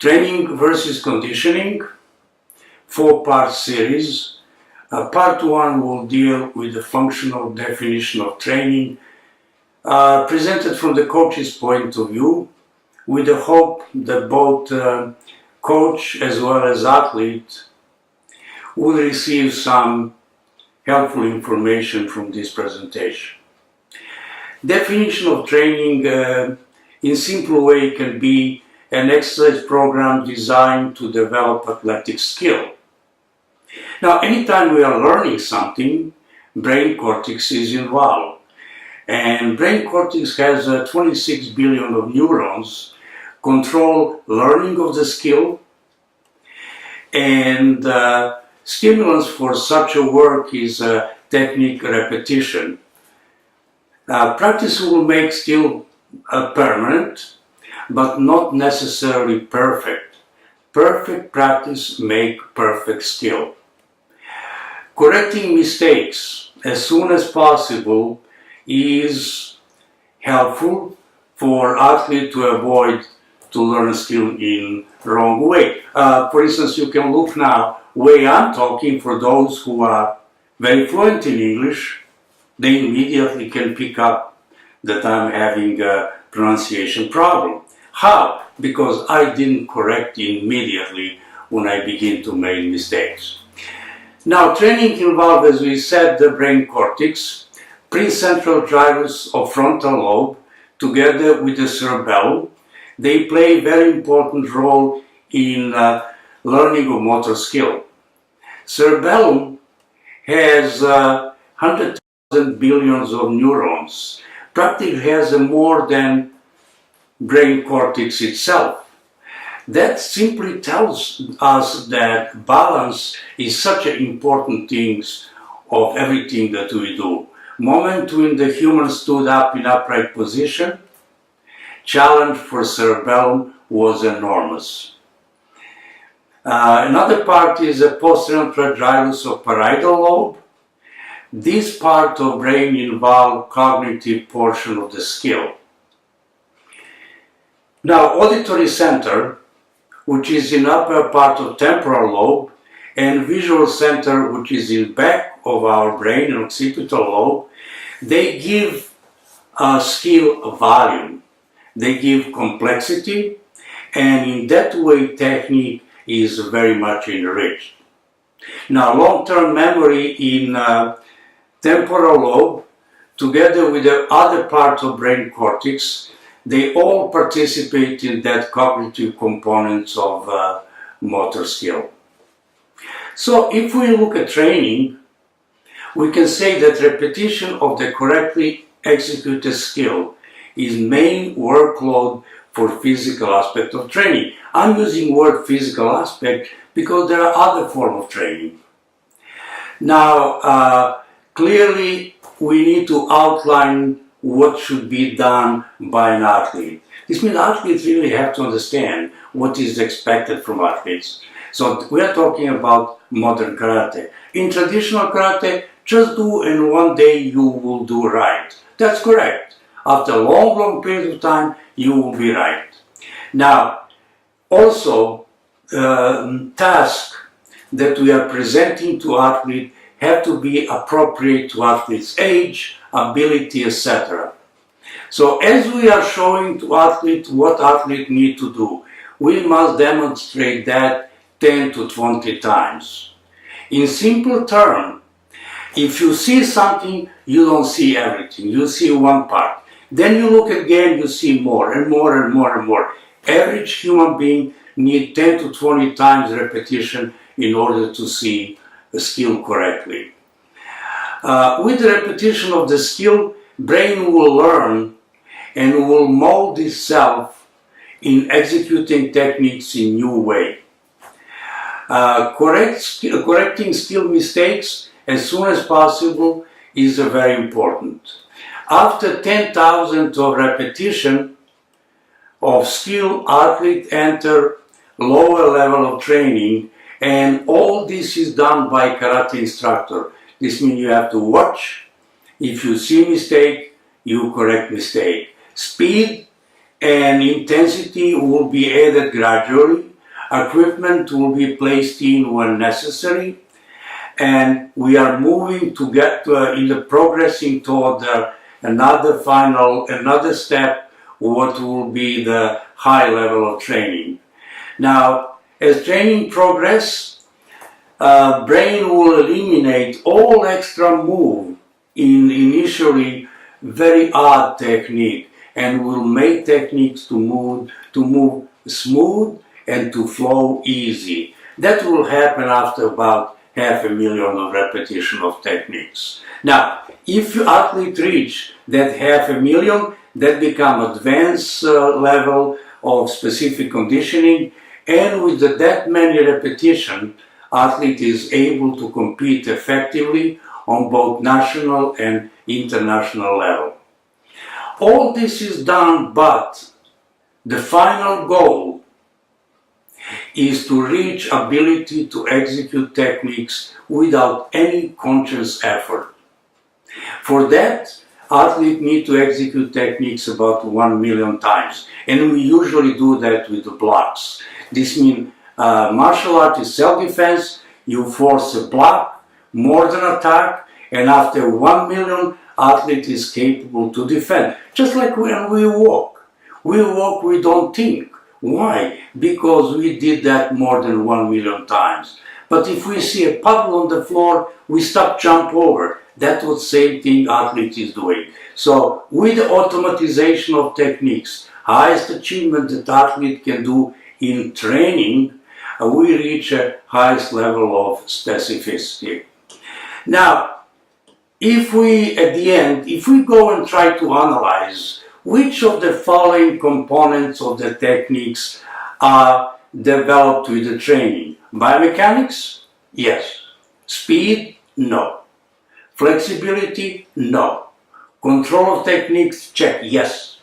Training versus conditioning, 4-part series. Part 1 will deal with the functional definition of training, presented from the coach's point of view, with the hope that both coach as well as athlete will receive some helpful information from this presentation. Definition of training in simple way can be an exercise program designed to develop athletic skill. Now, anytime we are learning something, brain cortex is involved. And brain cortex has 26 billion of neurons, control learning of the skill, and stimulus for such a work is technique repetition. Practice will make skill permanent, but not necessarily perfect. Perfect practice make perfect skill. Correcting mistakes as soon as possible is helpful for athlete to avoid to learn a skill in wrong way. For instance, you can look now way I'm talking. For those who are very fluent in English, they immediately can pick up that I'm having a pronunciation problem. How? Because I didn't correct immediately when I begin to make mistakes. Now, training involves, as we said, the brain cortex, precentral gyrus of frontal lobe, together with the cerebellum. They play a very important role in learning of motor skill. Cerebellum has 100,000 billions of neurons. Practically has more than brain cortex itself. That simply tells us that balance is such an important thing of everything that we do. Moment when the human stood up in upright position, challenge for cerebellum was enormous. Another part is the postcentral gyrus of parietal lobe. This part of brain involves cognitive portion of the skill. Now, auditory center, which is in upper part of temporal lobe, and visual center, which is in back of our brain, and occipital lobe, they give skill volume. They give complexity, and in that way, technique is very much enriched. Now, long-term memory in temporal lobe, together with the other part of brain cortex, they all participate in that cognitive components of motor skill. So if we look at training, we can say that repetition of the correctly executed skill is main workload for physical aspect of training. I'm using word physical aspect because there are other forms of training. Now, clearly we need to outline what should be done by an athlete. This means athletes really have to understand what is expected from athletes. So we are talking about modern karate. In traditional karate, just do and one day you will do right. That's correct. After a long period of time, you will be right. Now, also, tasks that we are presenting to athletes have to be appropriate to athlete's age, ability, etc. So as we are showing to athletes what athletes need to do, we must demonstrate that 10 to 20 times. In simple terms, if you see something, you don't see everything. You see one part. Then you look again, you see more and more and more and more. Average human being needs 10 to 20 times repetition in order to see the skill correctly. With the repetition of the skill, brain will learn and will mold itself in executing techniques in new way. Correcting skill mistakes as soon as possible is very important. After 10,000 of repetition of skill, athlete enter lower level of training, and all this is done by karate instructor. This means you have to watch. If you see mistake, you correct mistake. Speed and intensity will be added gradually Equipment will be placed in when necessary, and we are moving to get progressing toward another step, what will be the high level of training. Now, as training progresses, brain will eliminate all extra move in initially very odd technique, and will make techniques to move smooth and to flow easy. That will happen after about 500,000 of repetition of techniques. Now, if your athlete reach that 500,000, that become advanced level of specific conditioning, and with that many repetition, athlete is able to compete effectively on both national and international level. All this is done, but the final goal is to reach ability to execute techniques without any conscious effort. For that, athletes need to execute techniques about 1,000,000 times, and we usually do that with the blocks. This means martial art is self-defense. You force a block more than attack, and after 1,000,000, athlete is capable to defend. Just like when we walk, we don't think. Why? Because we did that more than 1,000,000 times. But if we see a puddle on the floor, we stop, jump over. That's what same thing athlete is doing. So with the automatization of techniques, highest achievement that athlete can do in training, we reach a highest level of specificity. Now, if we go and try to analyze which of the following components of the techniques are developed with the training. Biomechanics? Yes. Speed? No. Flexibility? No. Control of techniques? Check. Yes.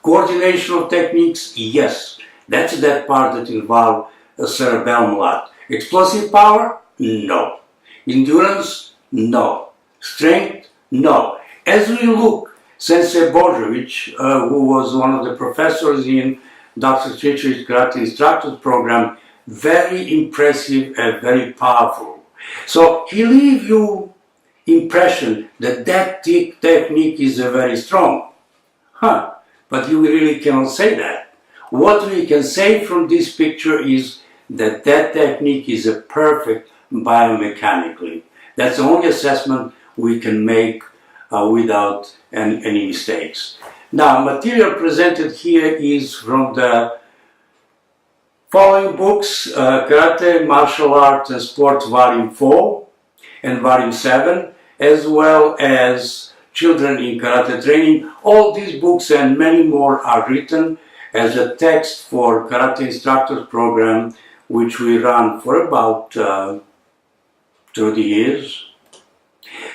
Coordination of techniques? Yes. That's that part that involves a cerebellum a lot. Explosive power? No. Endurance? No. Strength? No. As we look, Sensei Božović, who was one of the professors in Dr. Čičević's Karate Instructors program, very impressive and very powerful. So he leaves you impression that technique is very strong. But you really cannot say that. What we can say from this picture is that technique is a perfect biomechanically. That's the only assessment we can make without any mistakes. Now, material presented here is from the following books: Karate, Martial Arts and Sport Volume 4 and Volume 7, as well as Children in Karate Training. All these books and many more are written as a text for Karate Instructors program, which we run for about 30 years.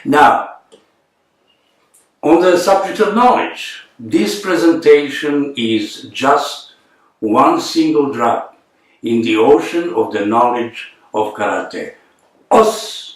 Now, on the subject of knowledge, this presentation is just one single drop in the ocean of the knowledge of karate. Os!